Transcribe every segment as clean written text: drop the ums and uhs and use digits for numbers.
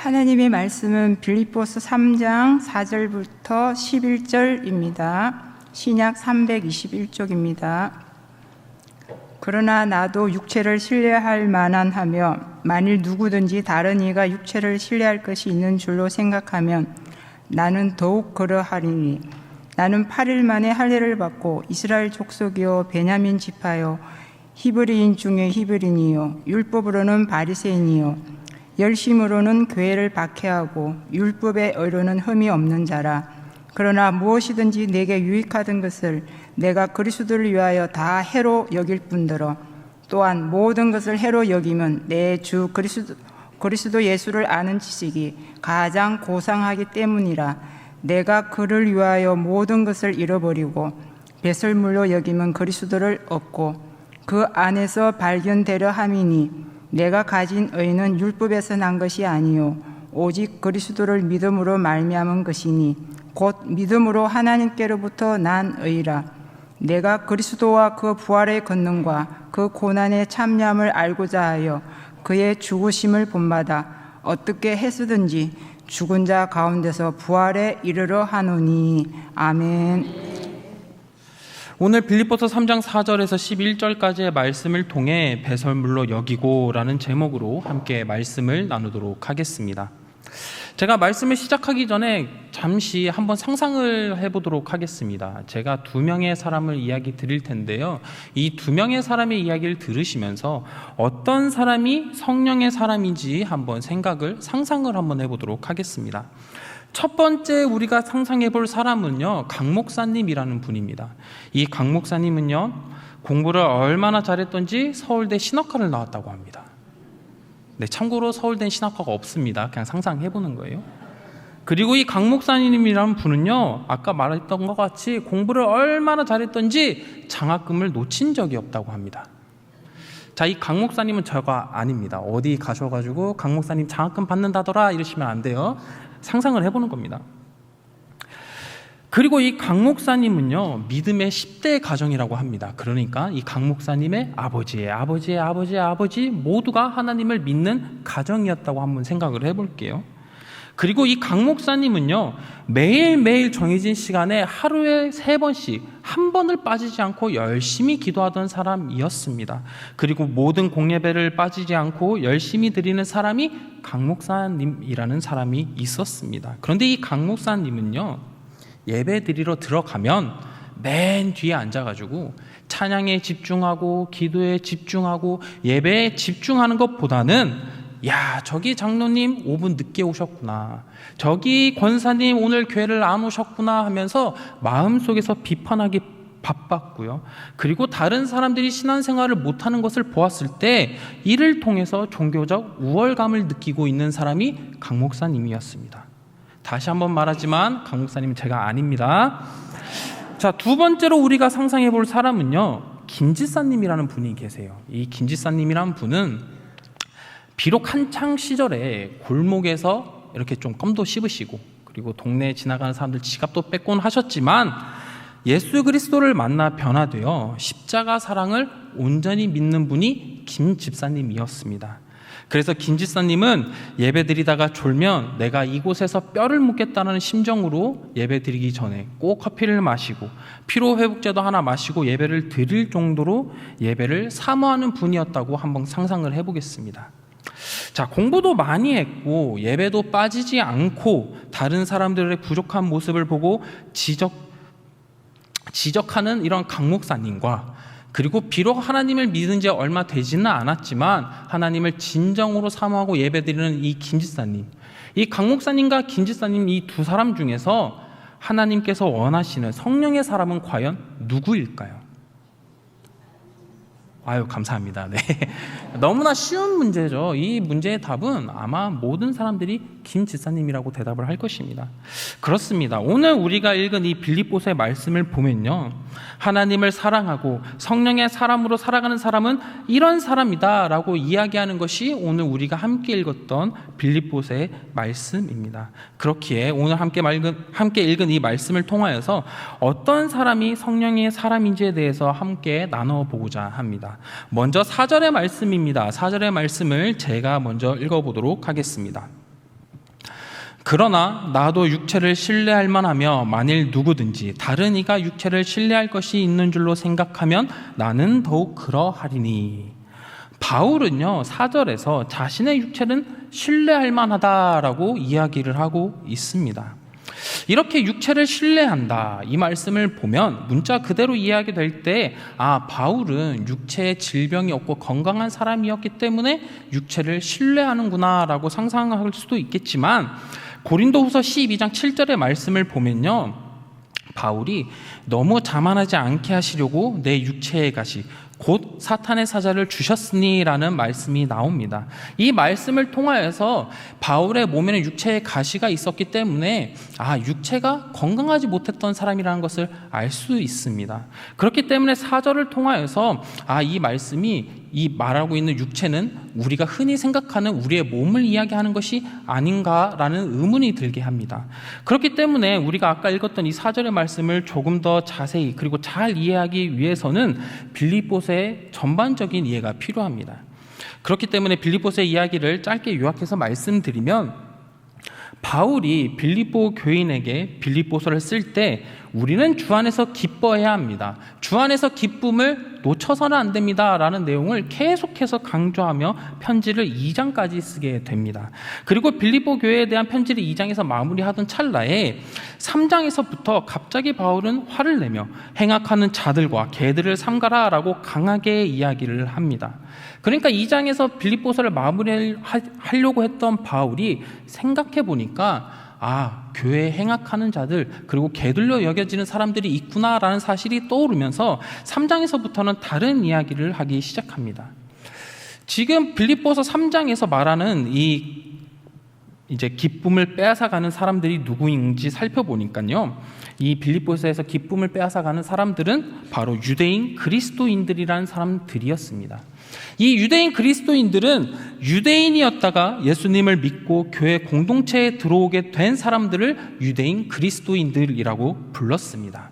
하나님의 말씀은 빌립보서 3장 4절부터 11절입니다. 신약 321쪽입니다. 그러나 나도 육체를 신뢰할 만하며 만일 누구든지 다른 이가 육체를 신뢰할 것이 있는 줄로 생각하면 나는 더욱 그러하리니 나는 8일 만에 할례를 받고 이스라엘 족속이요 베냐민 지파요 히브리인 중에 히브리인이요 율법으로는 바리새인이요 열심으로는 교회를 박해하고 율법의 의로는 흠이 없는 자라. 그러나 무엇이든지 내게 유익하던 것을 내가 그리스도를 위하여 다 해로 여길 뿐더러 또한 모든 것을 해로 여기면 내 주 그리스도 예수를 아는 지식이 가장 고상하기 때문이라. 내가 그를 위하여 모든 것을 잃어버리고 배설물로 여기면 그리스도를 얻고 그 안에서 발견되려 함이니 내가 가진 의는 율법에서 난 것이 아니요 오직 그리스도를 믿음으로 말미암은 것이니 곧 믿음으로 하나님께로부터 난 의라. 내가 그리스도와 그 부활의 권능과 그 고난의 참여함을 알고자 하여 그의 죽으심을 본받아 어떻게 해서든지 죽은 자 가운데서 부활에 이르러 하노니. 아멘. 오늘 빌립보서 3장 4절에서 11절까지의 말씀을 통해 배설물로 여기고라는 제목으로 함께 말씀을 나누도록 하겠습니다. 제가 말씀을 시작하기 전에 잠시 한번 상상을 해보도록 하겠습니다. 제가 두 명의 사람을 이야기 드릴 텐데요. 이 두 명의 사람의 이야기를 들으시면서 어떤 사람이 성령의 사람인지 한번 상상을 한번 해보도록 하겠습니다. 첫 번째 우리가 상상해 볼 사람은요, 강 목사님이라는 분입니다. 이 강 목사님은요, 공부를 얼마나 잘했던지 서울대 신학과를 나왔다고 합니다. 네, 참고로 서울대 신학과가 없습니다. 그냥 상상해 보는 거예요. 그리고 이 강 목사님이라는 분은요, 아까 말했던 것 같이 공부를 얼마나 잘했던지 장학금을 놓친 적이 없다고 합니다. 자, 이 강 목사님은 저가 아닙니다. 어디 가셔가지고 강 목사님 장학금 받는다더라 이러시면 안 돼요. 상상을 해보는 겁니다. 그리고 이 강 목사님은요, 믿음의 10대 가정이라고 합니다. 그러니까 이 강 목사님의 아버지 모두가 하나님을 믿는 가정이었다고 한번 생각을 해볼게요. 그리고 이 강 목사님은요, 매일매일 정해진 시간에 하루에 3번씩 한 번을 빠지지 않고 열심히 기도하던 사람이었습니다. 그리고 모든 공예배를 빠지지 않고 열심히 드리는 사람이 강 목사님이라는 사람이 있었습니다. 그런데 이 강 목사님은요, 예배 드리러 들어가면 맨 뒤에 앉아가지고 찬양에 집중하고 기도에 집중하고 예배에 집중하는 것보다는 야, 저기 장로님 5분 늦게 오셨구나, 저기 권사님 오늘 교회를 안 오셨구나 하면서 마음속에서 비판하기 바빴고요. 그리고 다른 사람들이 신앙생활을 못하는 것을 보았을 때 이를 통해서 종교적 우월감을 느끼고 있는 사람이 강 목사님이었습니다. 다시 한번 말하지만 강 목사님은 제가 아닙니다. 자, 두 번째로 우리가 상상해 볼 사람은요, 김지사님이라는 분이 계세요. 이 김지사님이라는 분은 비록 한창 시절에 골목에서 이렇게 좀 껌도 씹으시고 그리고 동네에 지나가는 사람들 지갑도 뺏곤 하셨지만 예수 그리스도를 만나 변화되어 십자가 사랑을 온전히 믿는 분이 김 집사님이었습니다. 그래서 김 집사님은 예배 드리다가 졸면 내가 이곳에서 뼈를 묻겠다는 심정으로 예배 드리기 전에 꼭 커피를 마시고 피로회복제도 하나 마시고 예배를 드릴 정도로 예배를 사모하는 분이었다고 한번 상상을 해보겠습니다. 자, 공부도 많이 했고 예배도 빠지지 않고 다른 사람들의 부족한 모습을 보고 지적하는 이런 강 목사님과 그리고 비록 하나님을 믿은 지 얼마 되지는 않았지만 하나님을 진정으로 사모하고 예배드리는 이 김지사님, 이 강 목사님과 김지사님 이 두 사람 중에서 하나님께서 원하시는 성령의 사람은 과연 누구일까요? 아유, 감사합니다. 네. 너무나 쉬운 문제죠. 이 문제의 답은 아마 모든 사람들이 김 지사님이라고 대답을 할 것입니다. 그렇습니다. 오늘 우리가 읽은 이 빌립보서의 말씀을 보면요, 하나님을 사랑하고 성령의 사람으로 살아가는 사람은 이런 사람이다 라고 이야기하는 것이 오늘 우리가 함께 읽었던 빌립보서의 말씀입니다. 그렇기에 오늘 함께 읽은 이 말씀을 통하여서 어떤 사람이 성령의 사람인지에 대해서 함께 나눠보고자 합니다. 먼저 4절의 말씀입니다. 4절의 말씀을 제가 먼저 읽어보도록 하겠습니다. 그러나 나도 육체를 신뢰할 만하며 만일 누구든지 다른 이가 육체를 신뢰할 것이 있는 줄로 생각하면 나는 더욱 그러하리니. 바울은요 4절에서 자신의 육체는 신뢰할 만하다라고 이야기를 하고 있습니다. 이렇게 육체를 신뢰한다 이 말씀을 보면 문자 그대로 이야기될 때 바울은 육체에 질병이 없고 건강한 사람이었기 때문에 육체를 신뢰하는구나 라고 상상할 수도 있겠지만, 고린도후서 12장 7절의 말씀을 보면요 바울이 너무 자만하지 않게 하시려고 내 육체의 가시 곧 사탄의 사자를 주셨으니 라는 말씀이 나옵니다. 이 말씀을 통하여서 바울의 몸에는 육체의 가시가 있었기 때문에 육체가 건강하지 못했던 사람이라는 것을 알 수 있습니다. 그렇기 때문에 4절을 통하여서 이 말씀이 이 말하고 있는 육체는 우리가 흔히 생각하는 우리의 몸을 이야기하는 것이 아닌가라는 의문이 들게 합니다. 그렇기 때문에 우리가 아까 읽었던 이 4절의 말씀을 조금 더 자세히 그리고 잘 이해하기 위해서는 빌립보서의 전반적인 이해가 필요합니다. 그렇기 때문에 빌립보서의 이야기를 짧게 요약해서 말씀드리면, 바울이 빌립보 교인에게 빌립보서를 쓸 때 우리는 주 안에서 기뻐해야 합니다. 주 안에서 기쁨을 놓쳐서는 안 됩니다 라는 내용을 계속해서 강조하며 편지를 2장까지 쓰게 됩니다. 그리고 빌립보 교회에 대한 편지를 2장에서 마무리하던 찰나에 3장에서부터 갑자기 바울은 화를 내며 행악하는 자들과 개들을 삼가라 라고 강하게 이야기를 합니다. 그러니까 2장에서 빌립보서를 마무리하려고 했던 바울이 생각해 보니까 교회에 행악하는 자들 그리고 개들로 여겨지는 사람들이 있구나라는 사실이 떠오르면서 3장에서부터는 다른 이야기를 하기 시작합니다. 지금 빌립보서 3장에서 말하는 이제 기쁨을 빼앗아가는 사람들이 누구인지 살펴보니까요, 이 빌립보서에서 기쁨을 빼앗아가는 사람들은 바로 유대인 그리스도인들이라는 사람들이었습니다. 이 유대인 그리스도인들은 유대인이었다가 예수님을 믿고 교회 공동체에 들어오게 된 사람들을 유대인 그리스도인들이라고 불렀습니다.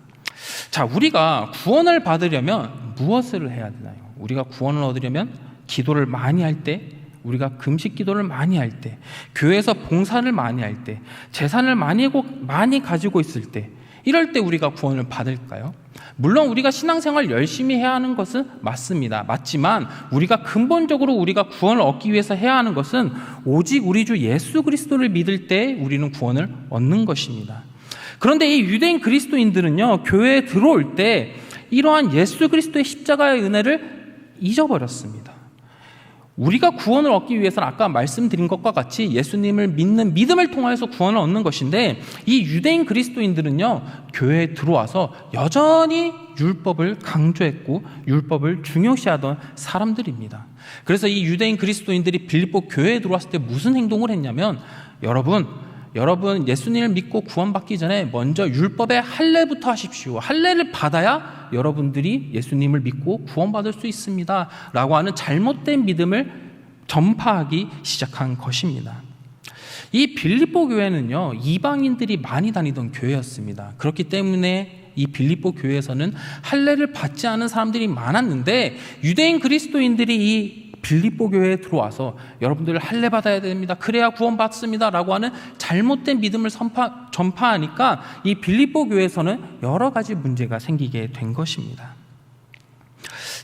자, 우리가 구원을 받으려면 무엇을 해야 되나요? 우리가 구원을 얻으려면 기도를 많이 할 때, 우리가 금식 기도를 많이 할 때, 교회에서 봉사를 많이 할 때, 재산을 많이 가지고 있을 때, 이럴 때 우리가 구원을 받을까요? 물론 우리가 신앙생활 열심히 해야 하는 것은 맞습니다. 맞지만 우리가 근본적으로 우리가 구원을 얻기 위해서 해야 하는 것은 오직 우리 주 예수 그리스도를 믿을 때 우리는 구원을 얻는 것입니다. 그런데 이 유대인 그리스도인들은요, 교회에 들어올 때 이러한 예수 그리스도의 십자가의 은혜를 잊어버렸습니다. 우리가 구원을 얻기 위해서는 아까 말씀드린 것과 같이 예수님을 믿는 믿음을 통해서 구원을 얻는 것인데, 이 유대인 그리스도인들은요 교회에 들어와서 여전히 율법을 강조했고 율법을 중요시하던 사람들입니다. 그래서 이 유대인 그리스도인들이 빌립보 교회에 들어왔을 때 무슨 행동을 했냐면, 여러분 예수님을 믿고 구원받기 전에 먼저 율법의 할례부터 하십시오. 할례를 받아야 여러분들이 예수님을 믿고 구원받을 수 있습니다 라고 하는 잘못된 믿음을 전파하기 시작한 것입니다. 이 빌립보 교회는요 이방인들이 많이 다니던 교회였습니다. 그렇기 때문에 이 빌립보 교회에서는 할례를 받지 않은 사람들이 많았는데, 유대인 그리스도인들이 이 빌립보 교회에 들어와서 여러분들 할례 받아야 됩니다, 그래야 구원받습니다 라고 하는 잘못된 믿음을 전파하니까 이 빌립보 교회에서는 여러 가지 문제가 생기게 된 것입니다.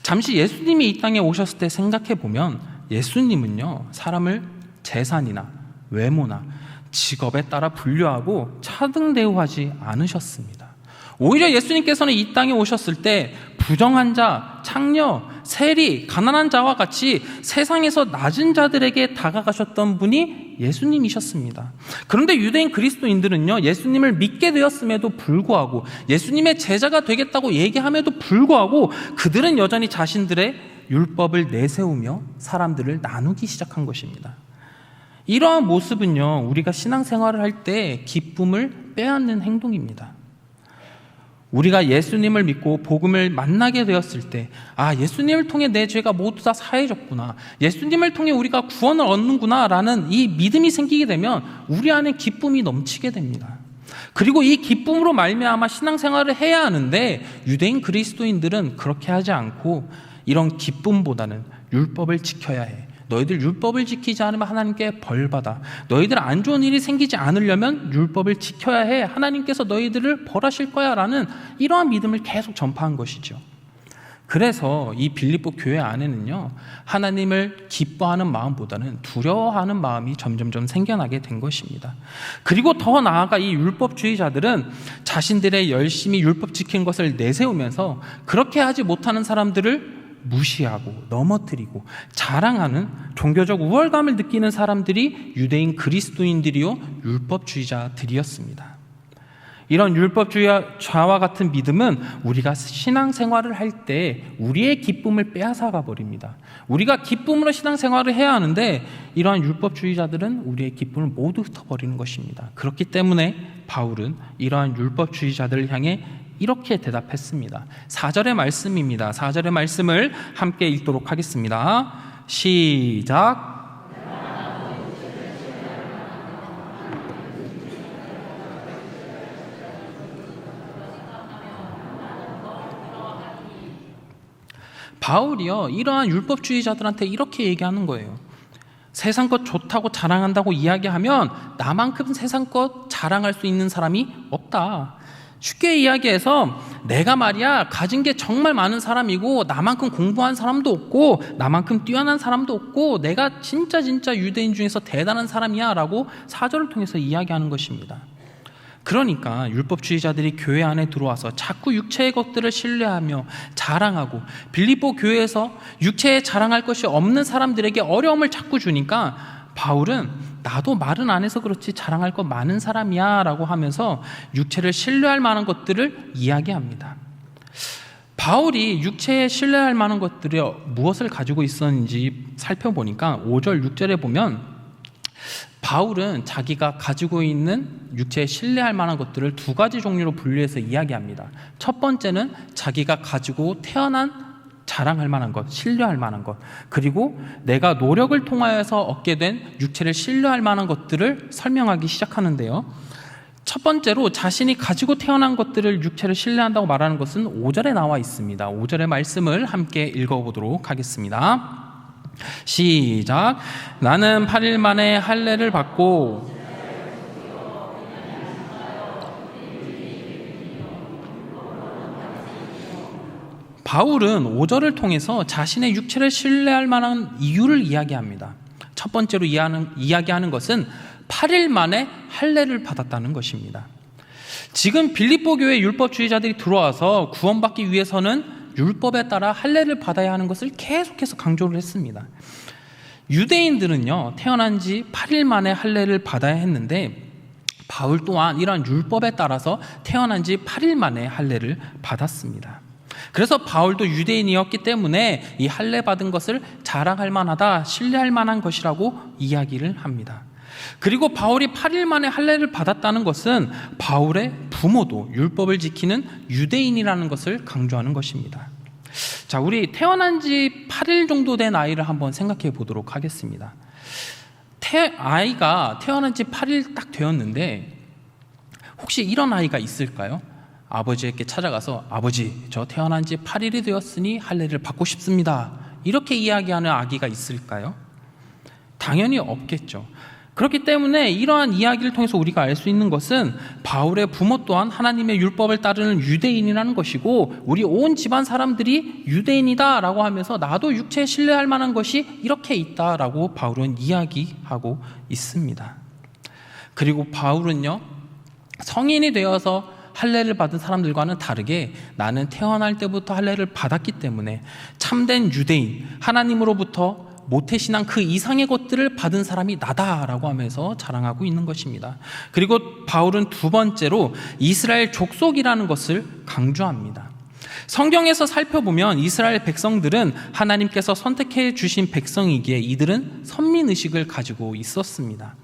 잠시 예수님이 이 땅에 오셨을 때 생각해 보면, 예수님은요 사람을 재산이나 외모나 직업에 따라 분류하고 차등 대우하지 않으셨습니다. 오히려 예수님께서는 이 땅에 오셨을 때 부정한 자, 창녀, 세리, 가난한 자와 같이 세상에서 낮은 자들에게 다가가셨던 분이 예수님이셨습니다. 그런데 유대인 그리스도인들은요 예수님을 믿게 되었음에도 불구하고, 예수님의 제자가 되겠다고 얘기함에도 불구하고 그들은 여전히 자신들의 율법을 내세우며 사람들을 나누기 시작한 것입니다. 이러한 모습은요 우리가 신앙생활을 할 때 기쁨을 빼앗는 행동입니다. 우리가 예수님을 믿고 복음을 만나게 되었을 때, 예수님을 통해 내 죄가 모두 다 사해졌구나, 예수님을 통해 우리가 구원을 얻는구나 라는 이 믿음이 생기게 되면 우리 안에 기쁨이 넘치게 됩니다. 그리고 이 기쁨으로 말미암아 신앙생활을 해야 하는데, 유대인 그리스도인들은 그렇게 하지 않고 이런 기쁨보다는 율법을 지켜야 해, 너희들 율법을 지키지 않으면 하나님께 벌받아. 너희들 안 좋은 일이 생기지 않으려면 율법을 지켜야 해. 하나님께서 너희들을 벌하실 거야 라는 이러한 믿음을 계속 전파한 것이죠. 그래서 이 빌립보 교회 안에는요, 하나님을 기뻐하는 마음보다는 두려워하는 마음이 점점점 생겨나게 된 것입니다. 그리고 더 나아가 이 율법주의자들은 자신들의 열심히 율법 지키는 것을 내세우면서 그렇게 하지 못하는 사람들을 무시하고 넘어뜨리고 자랑하는 종교적 우월감을 느끼는 사람들이 유대인 그리스도인들이요, 율법주의자들이었습니다. 이런 율법주의자와 같은 믿음은 우리가 신앙생활을 할 때 우리의 기쁨을 빼앗아가 버립니다. 우리가 기쁨으로 신앙생활을 해야 하는데 이러한 율법주의자들은 우리의 기쁨을 모두 흩어버리는 것입니다. 그렇기 때문에 바울은 이러한 율법주의자들을 향해 이렇게 대답했습니다. 4절의 말씀입니다. 4절의 말씀을 함께 읽도록 하겠습니다. 시작. 바울이요, 이러한 율법주의자들한테 이렇게 얘기하는 거예요. 세상 것 좋다고 자랑한다고 이야기하면 나만큼 세상 것 자랑할 수 있는 사람이 없다. 쉽게 이야기해서 내가 말이야 가진 게 정말 많은 사람이고 나만큼 공부한 사람도 없고 나만큼 뛰어난 사람도 없고 내가 진짜 유대인 중에서 대단한 사람이야 라고 4절을 통해서 이야기하는 것입니다. 그러니까 율법주의자들이 교회 안에 들어와서 자꾸 육체의 것들을 신뢰하며 자랑하고 빌립보 교회에서 육체에 자랑할 것이 없는 사람들에게 어려움을 자꾸 주니까 바울은 나도 말은 안 해서 그렇지 자랑할 것 많은 사람이야 라고 하면서 육체를 신뢰할 만한 것들을 이야기합니다. 바울이 육체에 신뢰할 만한 것들이 무엇을 가지고 있었는지 살펴보니까 5절 6절에 보면 바울은 자기가 가지고 있는 육체에 신뢰할 만한 것들을 두 가지 종류로 분류해서 이야기합니다. 첫 번째는 자기가 가지고 태어난 자랑할 만한 것, 신뢰할 만한 것, 그리고 내가 노력을 통하여서 얻게 된 육체를 신뢰할 만한 것들을 설명하기 시작하는데요. 첫 번째로 자신이 가지고 태어난 것들을 육체를 신뢰한다고 말하는 것은 5절에 나와 있습니다. 5절의 말씀을 함께 읽어보도록 하겠습니다. 시작. 나는 8일 만에 할례를 받고 바울은 5절을 통해서 자신의 육체를 신뢰할 만한 이유를 이야기합니다. 첫 번째로 이야기하는 것은 8일 만에 할례를 받았다는 것입니다. 지금 빌립보 교회 율법주의자들이 들어와서 구원받기 위해서는 율법에 따라 할례를 받아야 하는 것을 계속해서 강조를 했습니다. 유대인들은요, 태어난 지 8일 만에 할례를 받아야 했는데 바울 또한 이러한 율법에 따라서 태어난 지 8일 만에 할례를 받았습니다. 그래서 바울도 유대인이었기 때문에 이 할례 받은 것을 자랑할 만하다, 신뢰할 만한 것이라고 이야기를 합니다. 그리고 바울이 8일 만에 할례를 받았다는 것은 바울의 부모도 율법을 지키는 유대인이라는 것을 강조하는 것입니다. 자, 우리 태어난 지 8일 정도 된 아이를 한번 생각해 보도록 하겠습니다. 아이가 태어난 지 8일 딱 되었는데 혹시 이런 아이가 있을까요? 아버지에게 찾아가서 아버지, 저 태어난 지 8일이 되었으니 할례를 받고 싶습니다. 이렇게 이야기하는 아기가 있을까요? 당연히 없겠죠. 그렇기 때문에 이러한 이야기를 통해서 우리가 알 수 있는 것은 바울의 부모 또한 하나님의 율법을 따르는 유대인이라는 것이고 우리 온 집안 사람들이 유대인이다라고 하면서 나도 육체에 신뢰할 만한 것이 이렇게 있다라고 바울은 이야기하고 있습니다. 그리고 바울은요, 성인이 되어서 할례를 받은 사람들과는 다르게 나는 태어날 때부터 할례를 받았기 때문에 참된 유대인, 하나님으로부터 모태신앙 그 이상의 것들을 받은 사람이 나다라고 하면서 자랑하고 있는 것입니다. 그리고 바울은 두 번째로 이스라엘 족속이라는 것을 강조합니다. 성경에서 살펴보면 이스라엘 백성들은 하나님께서 선택해 주신 백성이기에 이들은 선민의식을 가지고 있었습니다.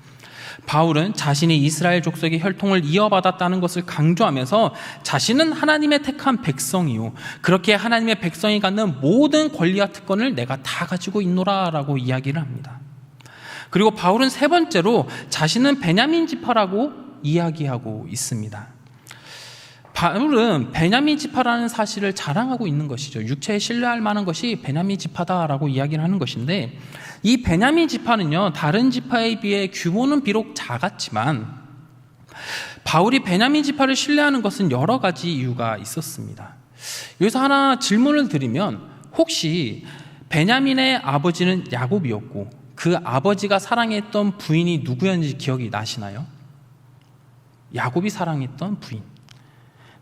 바울은 자신이 이스라엘 족속의 혈통을 이어받았다는 것을 강조하면서 자신은 하나님의 택한 백성이요, 그렇게 하나님의 백성이 갖는 모든 권리와 특권을 내가 다 가지고 있노라 라고 이야기를 합니다. 그리고 바울은 세 번째로 자신은 베냐민 지파라고 이야기하고 있습니다. 바울은 베냐민 지파라는 사실을 자랑하고 있는 것이죠. 육체에 신뢰할 만한 것이 베냐민 지파다라고 이야기를 하는 것인데, 이 베냐민 지파는요, 다른 지파에 비해 규모는 비록 작았지만 바울이 베냐민 지파를 신뢰하는 것은 여러 가지 이유가 있었습니다. 여기서 하나 질문을 드리면, 혹시 베냐민의 아버지는 야곱이었고 그 아버지가 사랑했던 부인이 누구였는지 기억이 나시나요? 야곱이 사랑했던 부인.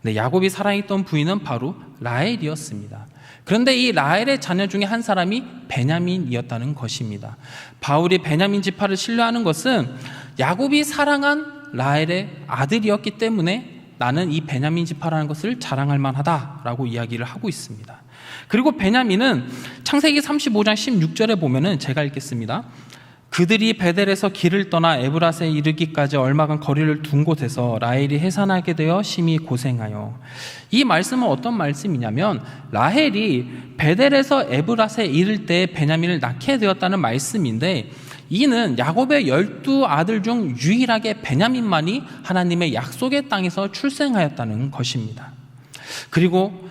네, 야곱이 사랑했던 부인은 바로 라헬이었습니다. 그런데 이 라헬의 자녀 중에 한 사람이 베냐민이었다는 것입니다. 바울이 베냐민 지파를 신뢰하는 것은 야곱이 사랑한 라헬의 아들이었기 때문에 나는 이 베냐민 지파라는 것을 자랑할 만하다라고 이야기를 하고 있습니다. 그리고 베냐민은 창세기 35장 16절에 보면은, 제가 읽겠습니다. 그들이 베델에서 길을 떠나 에브라스에 이르기까지 얼마간 거리를 둔 곳에서 라헬이 해산하게 되어 심히 고생하여. 이 말씀은 어떤 말씀이냐면, 라헬이 베델에서 에브라스에 이를 때 베냐민을 낳게 되었다는 말씀인데, 이는 야곱의 12아들 중 유일하게 베냐민만이 하나님의 약속의 땅에서 출생하였다는 것입니다. 그리고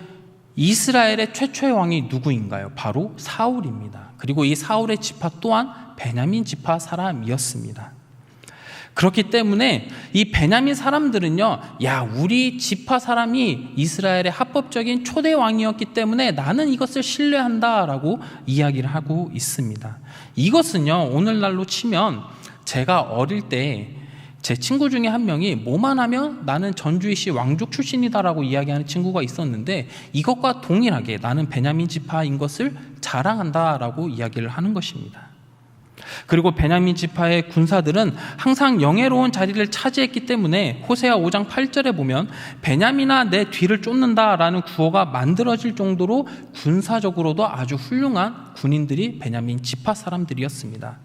이스라엘의 최초의 왕이 누구인가요? 바로 사울입니다. 그리고 이 사울의 지파 또한 베냐민 지파 사람이었습니다. 그렇기 때문에 이 베냐민 사람들은요, 야, 우리 지파 사람이 이스라엘의 합법적인 초대 왕이었기 때문에 나는 이것을 신뢰한다라고 이야기를 하고 있습니다. 이것은요, 오늘날로 치면 제가 어릴 때 제 친구 중에 한 명이 뭐만 하면 나는 전주이시 왕족 출신이다라고 이야기하는 친구가 있었는데, 이것과 동일하게 나는 베냐민 지파인 것을 자랑한다라고 이야기를 하는 것입니다. 그리고 베냐민 지파의 군사들은 항상 영예로운 자리를 차지했기 때문에 호세아 5장 8절에 보면 베냐민아 내 뒤를 쫓는다라는 구호가 만들어질 정도로 군사적으로도 아주 훌륭한 군인들이 베냐민 지파 사람들이었습니다.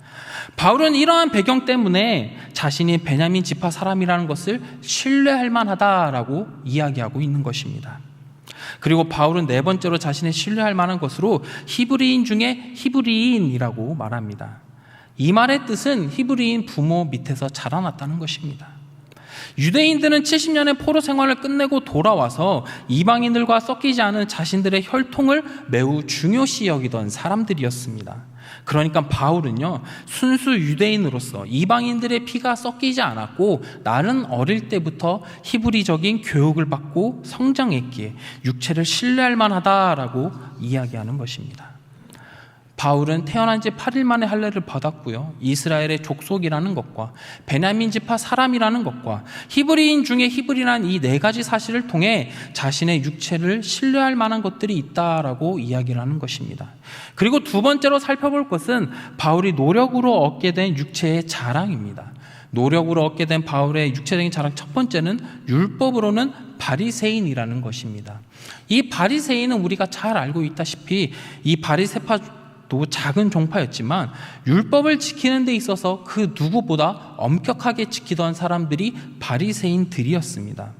바울은 이러한 배경 때문에 자신이 베냐민 지파 사람이라는 것을 신뢰할 만하다라고 이야기하고 있는 것입니다. 그리고 바울은 네 번째로 자신의 신뢰할 만한 것으로 히브리인 중에 히브리인이라고 말합니다. 이 말의 뜻은 히브리인 부모 밑에서 자라났다는 것입니다. 유대인들은 70년의 포로 생활을 끝내고 돌아와서 이방인들과 섞이지 않은 자신들의 혈통을 매우 중요시 여기던 사람들이었습니다. 그러니까 바울은요, 순수 유대인으로서 이방인들의 피가 섞이지 않았고 나는 어릴 때부터 히브리적인 교육을 받고 성장했기에 육체를 신뢰할 만하다라고 이야기하는 것입니다. 바울은 태어난 지 8일 만에 할례를 받았고요, 이스라엘의 족속이라는 것과 베냐민 지파 사람이라는 것과 히브리인 중에 히브리라는 이 네 가지 사실을 통해 자신의 육체를 신뢰할 만한 것들이 있다라고 이야기를 하는 것입니다. 그리고 두 번째로 살펴볼 것은 바울이 노력으로 얻게 된 육체의 자랑입니다. 노력으로 얻게 된 바울의 육체적인 자랑, 첫 번째는 율법으로는 바리새인이라는 것입니다. 이 바리새인은 우리가 잘 알고 있다시피 이 바리새파 또 작은 종파였지만 율법을 지키는 데 있어서 그 누구보다 엄격하게 지키던 사람들이 바리새인들이었습니다.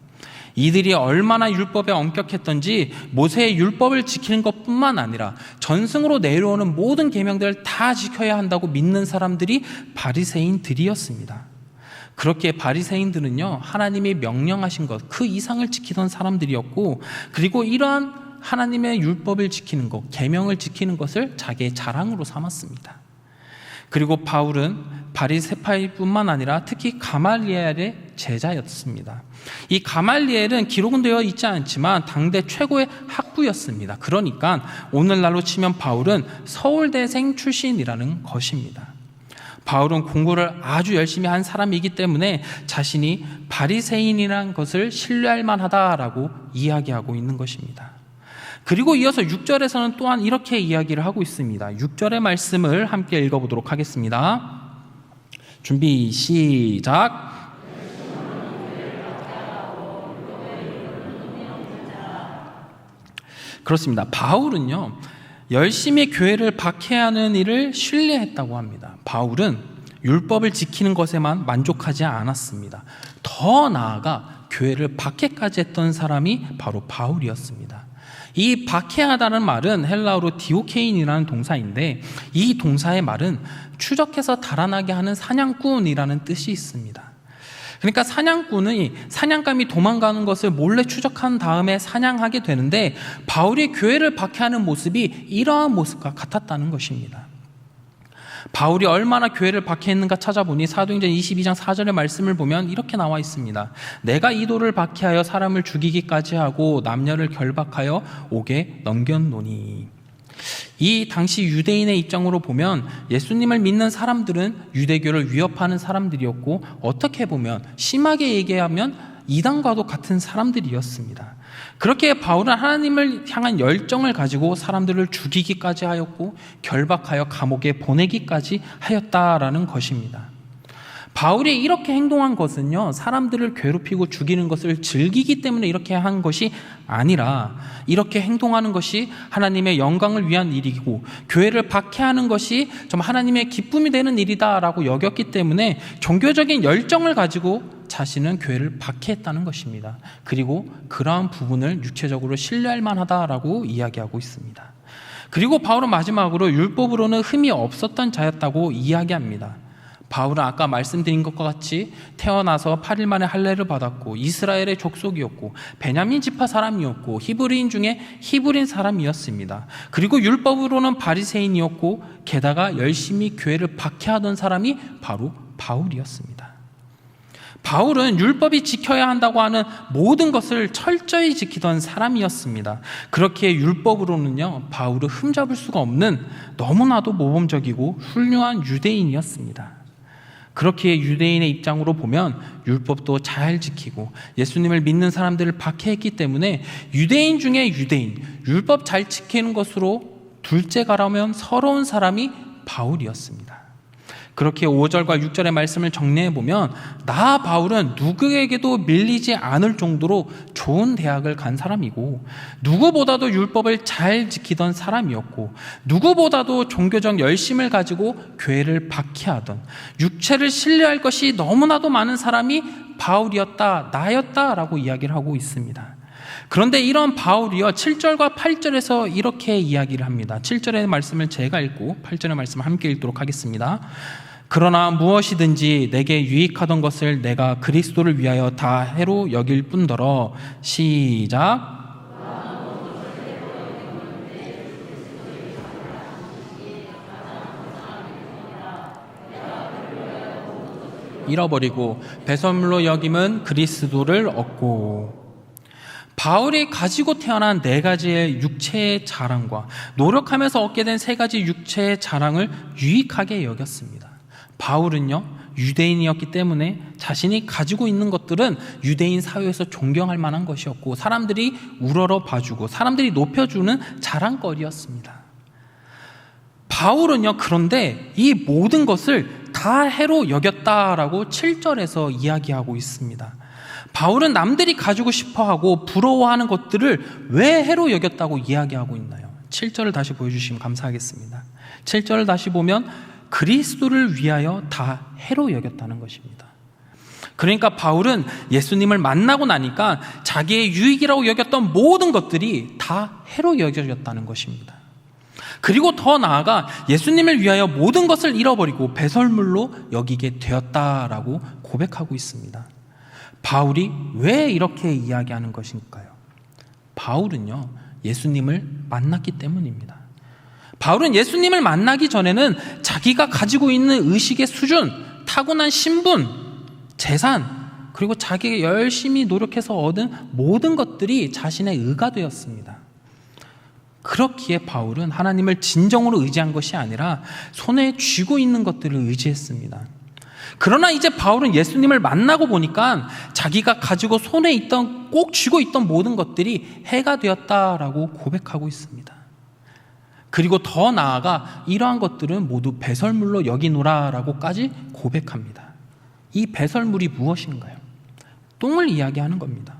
이들이 얼마나 율법에 엄격했던지 모세의 율법을 지키는 것뿐만 아니라 전승으로 내려오는 모든 계명들을 다 지켜야 한다고 믿는 사람들이 바리새인들이었습니다. 그렇게 바리새인들은요, 하나님이 명령하신 것 그 이상을 지키던 사람들이었고, 그리고 이러한 하나님의 율법을 지키는 것, 계명을 지키는 것을 자기의 자랑으로 삼았습니다. 그리고 바울은 바리새파뿐만 아니라 특히 가말리엘의 제자였습니다. 이 가말리엘은 기록은 되어 있지 않지만 당대 최고의 학부였습니다. 그러니까 오늘날로 치면 바울은 서울대생 출신이라는 것입니다. 바울은 공부를 아주 열심히 한 사람이기 때문에 자신이 바리새인이라는 것을 신뢰할 만하다라고 이야기하고 있는 것입니다. 그리고 이어서 6절에서는 또한 이렇게 이야기를 하고 있습니다. 6절의 말씀을 함께 읽어보도록 하겠습니다. 준비 시작. 그렇습니다. 바울은요, 열심히 교회를 박해하는 일을 신뢰했다고 합니다. 바울은 율법을 지키는 것에만 만족하지 않았습니다. 더 나아가 교회를 박해까지 했던 사람이 바로 바울이었습니다. 이 박해하다는 말은 헬라어로 디오케인이라는 동사인데, 이 동사의 말은 추적해서 달아나게 하는 사냥꾼이라는 뜻이 있습니다. 그러니까 사냥꾼이 사냥감이 도망가는 것을 몰래 추적한 다음에 사냥하게 되는데, 바울이 교회를 박해하는 모습이 이러한 모습과 같았다는 것입니다. 바울이 얼마나 교회를 박해했는가 찾아보니 사도행전 22장 4절의 말씀을 보면 이렇게 나와 있습니다. 내가 이도를 박해하여 사람을 죽이기까지 하고 남녀를 결박하여 옥에 넘겼노니. 이 당시 유대인의 입장으로 보면 예수님을 믿는 사람들은 유대교를 위협하는 사람들이었고, 어떻게 보면 심하게 얘기하면 이단과도 같은 사람들이었습니다. 그렇게 바울은 하나님을 향한 열정을 가지고 사람들을 죽이기까지 하였고 결박하여 감옥에 보내기까지 하였다라는 것입니다. 바울이 이렇게 행동한 것은요, 사람들을 괴롭히고 죽이는 것을 즐기기 때문에 이렇게 한 것이 아니라, 이렇게 행동하는 것이 하나님의 영광을 위한 일이고 교회를 박해하는 것이 좀 하나님의 기쁨이 되는 일이다라고 여겼기 때문에 종교적인 열정을 가지고 자신은 교회를 박해했다는 것입니다. 그리고 그러한 부분을 육체적으로 신뢰할 만하다라고 이야기하고 있습니다. 그리고 바울은 마지막으로 율법으로는 흠이 없었던 자였다고 이야기합니다. 바울은 아까 말씀드린 것과 같이 태어나서 8일 만에 할례를 받았고 이스라엘의 족속이었고 베냐민 지파 사람이었고 히브리인 중에 히브리인 사람이었습니다. 그리고 율법으로는 바리새인이었고 게다가 열심히 교회를 박해하던 사람이 바로 바울이었습니다. 바울은 율법이 지켜야 한다고 하는 모든 것을 철저히 지키던 사람이었습니다. 그렇게 율법으로는요, 바울을 흠잡을 수가 없는 너무나도 모범적이고 훌륭한 유대인이었습니다. 그렇게 유대인의 입장으로 보면 율법도 잘 지키고 예수님을 믿는 사람들을 박해했기 때문에 유대인 중에 유대인, 율법 잘 지키는 것으로 둘째가라면 서러운 사람이 바울이었습니다. 그렇게 5절과 6절의 말씀을 정리해보면 나 바울은 누구에게도 밀리지 않을 정도로 좋은 대학을 간 사람이고 누구보다도 율법을 잘 지키던 사람이었고 누구보다도 종교적 열심을 가지고 교회를 박해하던 육체를 신뢰할 것이 너무나도 많은 사람이 바울이었다, 나였다라고 이야기를 하고 있습니다. 그런데 이런 바울이요 7절과 8절에서 이렇게 이야기를 합니다. 7절의 말씀을 제가 읽고 8절의 말씀을 함께 읽도록 하겠습니다. 그러나 무엇이든지 내게 유익하던 것을 내가 그리스도를 위하여 다 해로 여길 뿐더러 시작 잃어버리고 배설물로 여김은 그리스도를 얻고. 바울이 가지고 태어난 네 가지의 육체의 자랑과 노력하면서 얻게 된 세 가지 육체의 자랑을 유익하게 여겼습니다. 바울은요 유대인이었기 때문에 자신이 가지고 있는 것들은 유대인 사회에서 존경할 만한 것이었고 사람들이 우러러 봐주고 사람들이 높여주는 자랑거리였습니다. 바울은요 그런데 이 모든 것을 다 해로 여겼다라고 7절에서 이야기하고 있습니다. 바울은 남들이 가지고 싶어하고 부러워하는 것들을 왜 해로 여겼다고 이야기하고 있나요? 7절을 다시 보여주시면 감사하겠습니다. 7절을 다시 보면 그리스도를 위하여 다 해로 여겼다는 것입니다. 그러니까 바울은 예수님을 만나고 나니까 자기의 유익이라고 여겼던 모든 것들이 다 해로 여겨졌다는 것입니다. 그리고 더 나아가 예수님을 위하여 모든 것을 잃어버리고 배설물로 여기게 되었다라고 고백하고 있습니다. 바울이 왜 이렇게 이야기하는 것일까요? 바울은요 예수님을 만났기 때문입니다. 바울은 예수님을 만나기 전에는 자기가 가지고 있는 의식의 수준, 타고난 신분, 재산, 그리고 자기가 열심히 노력해서 얻은 모든 것들이 자신의 의가 되었습니다. 그렇기에 바울은 하나님을 진정으로 의지한 것이 아니라 손에 쥐고 있는 것들을 의지했습니다. 그러나 이제 바울은 예수님을 만나고 보니까 자기가 가지고 손에 있던, 꼭 쥐고 있던 모든 것들이 해가 되었다라고 고백하고 있습니다. 그리고 더 나아가 이러한 것들은 모두 배설물로 여기노라라고까지 고백합니다. 이 배설물이 무엇인가요? 똥을 이야기하는 겁니다.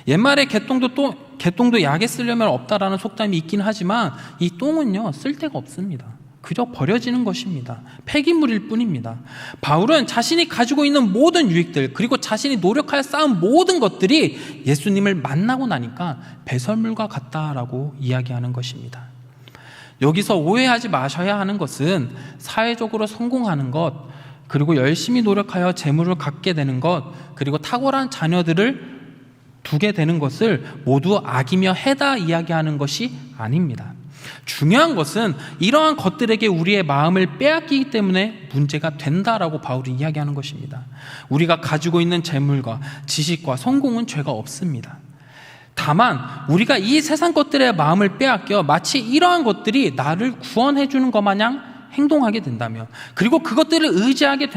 옛말에 개똥도 약에 쓰려면 없다라는 속담이 있긴 하지만 이 똥은요 쓸데가 없습니다. 그저 버려지는 것입니다. 폐기물일 뿐입니다. 바울은 자신이 가지고 있는 모든 유익들 그리고 자신이 노력하여 쌓은 모든 것들이 예수님을 만나고 나니까 배설물과 같다라고 이야기하는 것입니다. 여기서 오해하지 마셔야 하는 것은 사회적으로 성공하는 것, 그리고 열심히 노력하여 재물을 갖게 되는 것, 그리고 탁월한 자녀들을 두게 되는 것을 모두 악이며 해다 이야기하는 것이 아닙니다. 중요한 것은 이러한 것들에게 우리의 마음을 빼앗기기 때문에 문제가 된다라고 바울이 이야기하는 것입니다. 우리가 가지고 있는 재물과 지식과 성공은 죄가 없습니다. 다만 우리가 이 세상 것들의 마음을 빼앗겨 마치 이러한 것들이 나를 구원해 주는 것 마냥 행동하게 된다면, 그리고 그것들을 의지하게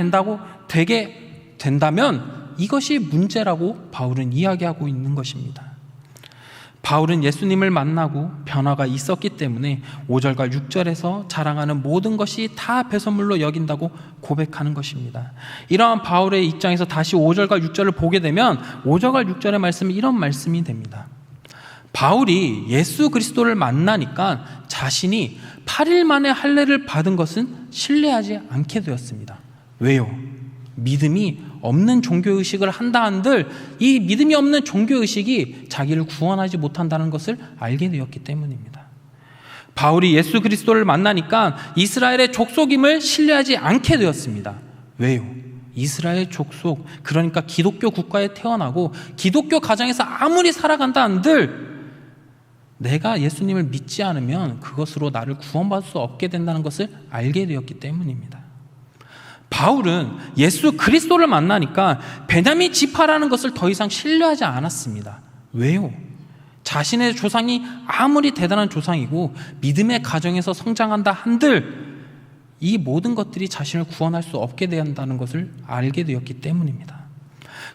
되게 된다면 이것이 문제라고 바울은 이야기하고 있는 것입니다. 바울은 예수님을 만나고 변화가 있었기 때문에 5절과 6절에서 자랑하는 모든 것이 다 배설물로 여긴다고 고백하는 것입니다. 이러한 바울의 입장에서 다시 5절과 6절을 보게 되면 5절과 6절의 말씀이 이런 말씀이 됩니다. 바울이 예수 그리스도를 만나니까 자신이 8일 만에 할례를 받은 것은 신뢰하지 않게 되었습니다. 왜요? 믿음이 없는 종교의식을 한다 한들 이 믿음이 없는 종교의식이 자기를 구원하지 못한다는 것을 알게 되었기 때문입니다. 바울이 예수 그리스도를 만나니까 이스라엘의 족속임을 신뢰하지 않게 되었습니다. 왜요? 이스라엘 족속, 그러니까 기독교 국가에 태어나고 기독교 가정에서 아무리 살아간다 한들 내가 예수님을 믿지 않으면 그것으로 나를 구원받을 수 없게 된다는 것을 알게 되었기 때문입니다. 바울은 예수 그리스도를 만나니까 베냐민 지파라는 것을 더 이상 신뢰하지 않았습니다. 왜요? 자신의 조상이 아무리 대단한 조상이고 믿음의 가정에서 성장한다 한들 이 모든 것들이 자신을 구원할 수 없게 된다는 것을 알게 되었기 때문입니다.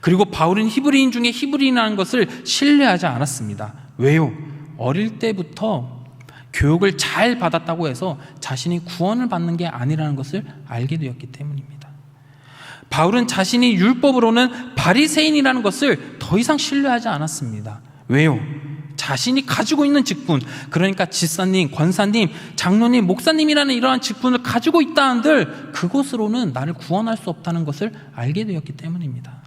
그리고 바울은 히브리인 중에 히브리인이라는 것을 신뢰하지 않았습니다. 왜요? 어릴 때부터 교육을 잘 받았다고 해서 자신이 구원을 받는 게 아니라는 것을 알게 되었기 때문입니다. 바울은 자신이 율법으로는 바리새인이라는 것을 더 이상 신뢰하지 않았습니다. 왜요? 자신이 가지고 있는 직분, 그러니까 집사님, 권사님, 장로님, 목사님이라는 이러한 직분을 가지고 있다 한들 그것으로는 나를 구원할 수 없다는 것을 알게 되었기 때문입니다.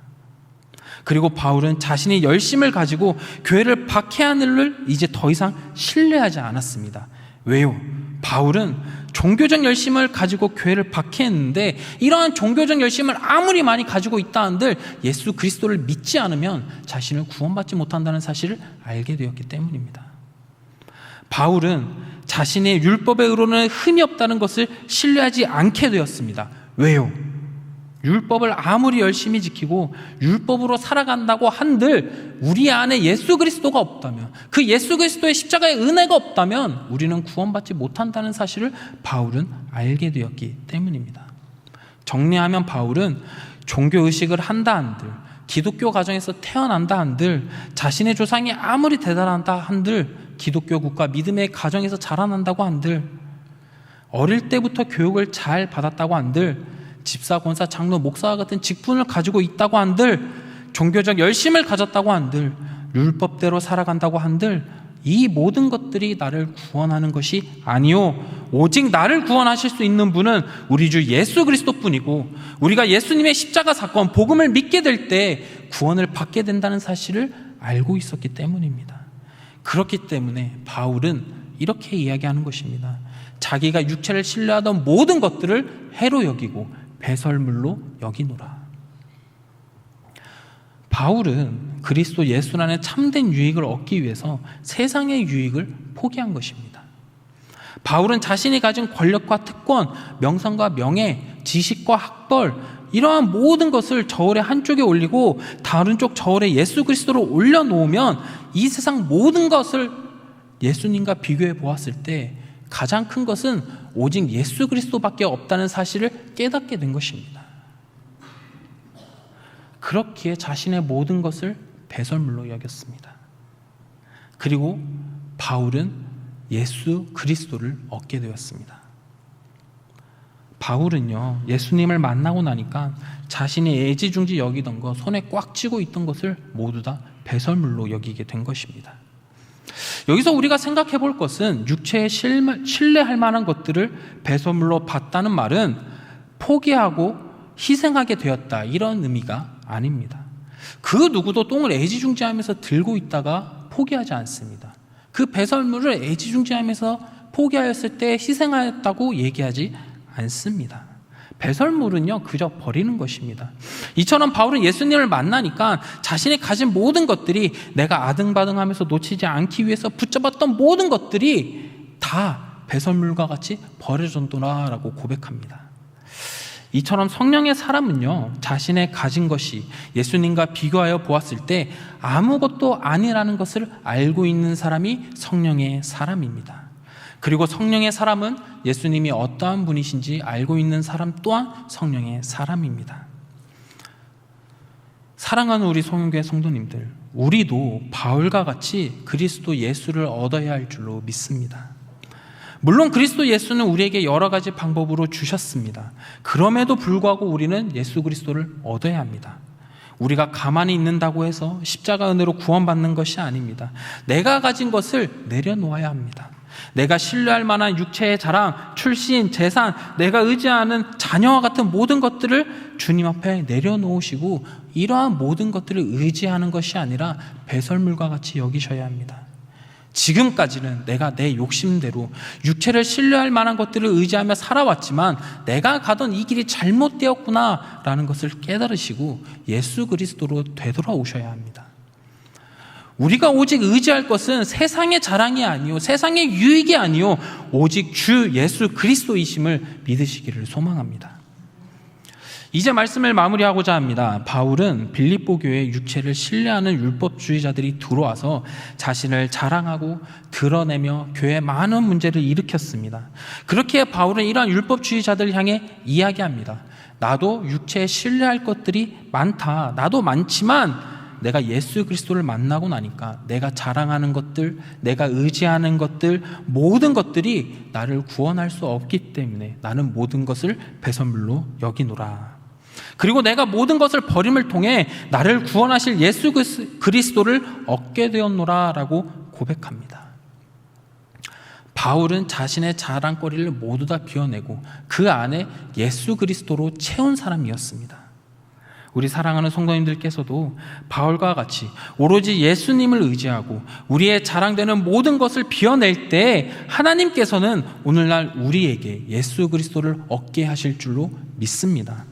그리고 바울은 자신이 열심을 가지고 교회를 박해하는을 이제 더 이상 신뢰하지 않았습니다. 왜요? 바울은 종교적 열심을 가지고 교회를 박해했는데 이러한 종교적 열심을 아무리 많이 가지고 있다 한들 예수 그리스도를 믿지 않으면 자신을 구원받지 못한다는 사실을 알게 되었기 때문입니다. 바울은 자신의 율법의 의로는 흠이 없다는 것을 신뢰하지 않게 되었습니다. 왜요? 율법을 아무리 열심히 지키고 율법으로 살아간다고 한들 우리 안에 예수 그리스도가 없다면, 그 예수 그리스도의 십자가의 은혜가 없다면 우리는 구원받지 못한다는 사실을 바울은 알게 되었기 때문입니다. 정리하면 바울은 종교의식을 한다 한들, 기독교 가정에서 태어난다 한들, 자신의 조상이 아무리 대단하다 한들, 기독교 국가 믿음의 가정에서 자라난다고 한들, 어릴 때부터 교육을 잘 받았다고 한들, 집사, 권사, 장로, 목사와 같은 직분을 가지고 있다고 한들, 종교적 열심을 가졌다고 한들, 율법대로 살아간다고 한들 이 모든 것들이 나를 구원하는 것이 아니요, 오직 나를 구원하실 수 있는 분은 우리 주 예수 그리스도뿐이고 우리가 예수님의 십자가 사건, 복음을 믿게 될 때 구원을 받게 된다는 사실을 알고 있었기 때문입니다. 그렇기 때문에 바울은 이렇게 이야기하는 것입니다. 자기가 육체를 신뢰하던 모든 것들을 해로 여기고 배설물로 여기노라. 바울은 그리스도 예수 안에 참된 유익을 얻기 위해서 세상의 유익을 포기한 것입니다. 바울은 자신이 가진 권력과 특권, 명성과 명예, 지식과 학벌, 이러한 모든 것을 저울의 한쪽에 올리고 다른 쪽 저울에 예수 그리스도를 올려놓으면 이 세상 모든 것을 예수님과 비교해 보았을 때 가장 큰 것은 오직 예수 그리스도밖에 없다는 사실을 깨닫게 된 것입니다. 그렇기에 자신의 모든 것을 배설물로 여겼습니다. 그리고 바울은 예수 그리스도를 얻게 되었습니다. 바울은요, 예수님을 만나고 나니까 자신이 애지중지 여기던 것, 손에 꽉 쥐고 있던 것을 모두 다 배설물로 여기게 된 것입니다. 여기서 우리가 생각해 볼 것은 육체에 신뢰할 만한 것들을 배설물로 봤다는 말은 포기하고 희생하게 되었다, 이런 의미가 아닙니다. 그 누구도 똥을 애지중지하면서 들고 있다가 포기하지 않습니다. 그 배설물을 애지중지하면서 포기하였을 때 희생하였다고 얘기하지 않습니다. 배설물은요, 그저 버리는 것입니다. 이처럼 바울은 예수님을 만나니까 자신이 가진 모든 것들이, 내가 아등바등하면서 놓치지 않기 위해서 붙잡았던 모든 것들이 다 배설물과 같이 버려졌노라라고 고백합니다. 이처럼 성령의 사람은요, 자신의 가진 것이 예수님과 비교하여 보았을 때 아무것도 아니라는 것을 알고 있는 사람이 성령의 사람입니다. 그리고 성령의 사람은 예수님이 어떠한 분이신지 알고 있는 사람 또한 성령의 사람입니다. 사랑하는 우리 성교회 성도님들, 우리도 바울과 같이 그리스도 예수를 얻어야 할 줄로 믿습니다. 물론 그리스도 예수는 우리에게 여러 가지 방법으로 주셨습니다. 그럼에도 불구하고 우리는 예수 그리스도를 얻어야 합니다. 우리가 가만히 있는다고 해서 십자가 은혜로 구원받는 것이 아닙니다. 내가 가진 것을 내려놓아야 합니다. 내가 신뢰할 만한 육체의 자랑, 출신, 재산, 내가 의지하는 자녀와 같은 모든 것들을 주님 앞에 내려놓으시고 이러한 모든 것들을 의지하는 것이 아니라 배설물과 같이 여기셔야 합니다. 지금까지는 내가 내 욕심대로 육체를 신뢰할 만한 것들을 의지하며 살아왔지만 내가 가던 이 길이 잘못되었구나 라는 것을 깨달으시고 예수 그리스도로 되돌아오셔야 합니다. 우리가 오직 의지할 것은 세상의 자랑이 아니요, 세상의 유익이 아니요, 오직 주 예수 그리스도이심을 믿으시기를 소망합니다. 이제 말씀을 마무리하고자 합니다. 바울은 빌립보 교회에 육체를 신뢰하는 율법주의자들이 들어와서 자신을 자랑하고 드러내며 교회에 많은 문제를 일으켰습니다. 그렇기에 바울은 이러한 율법주의자들을 향해 이야기합니다. 나도 육체에 신뢰할 것들이 많다. 나도 많지만 내가 예수 그리스도를 만나고 나니까 내가 자랑하는 것들, 내가 의지하는 것들, 모든 것들이 나를 구원할 수 없기 때문에 나는 모든 것을 배설물로 여기노라. 그리고 내가 모든 것을 버림을 통해 나를 구원하실 예수 그리스도를 얻게 되었노라 라고 고백합니다. 바울은 자신의 자랑거리를 모두 다 비워내고 그 안에 예수 그리스도로 채운 사람이었습니다. 우리 사랑하는 성도님들께서도 바울과 같이 오로지 예수님을 의지하고 우리의 자랑되는 모든 것을 비워낼 때 하나님께서는 오늘날 우리에게 예수 그리스도를 얻게 하실 줄로 믿습니다.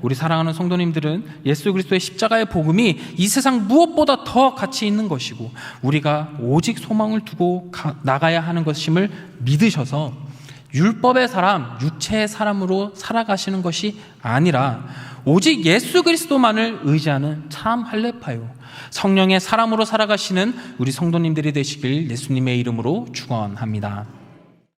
우리 사랑하는 성도님들은 예수 그리스도의 십자가의 복음이 이 세상 무엇보다 더 가치 있는 것이고 우리가 오직 소망을 두고 나가야 하는 것임을 믿으셔서 율법의 사람, 육체의 사람으로 살아가시는 것이 아니라 오직 예수 그리스도만을 의지하는 참 할례파요, 성령의 사람으로 살아가시는 우리 성도님들이 되시길 예수님의 이름으로 축원합니다.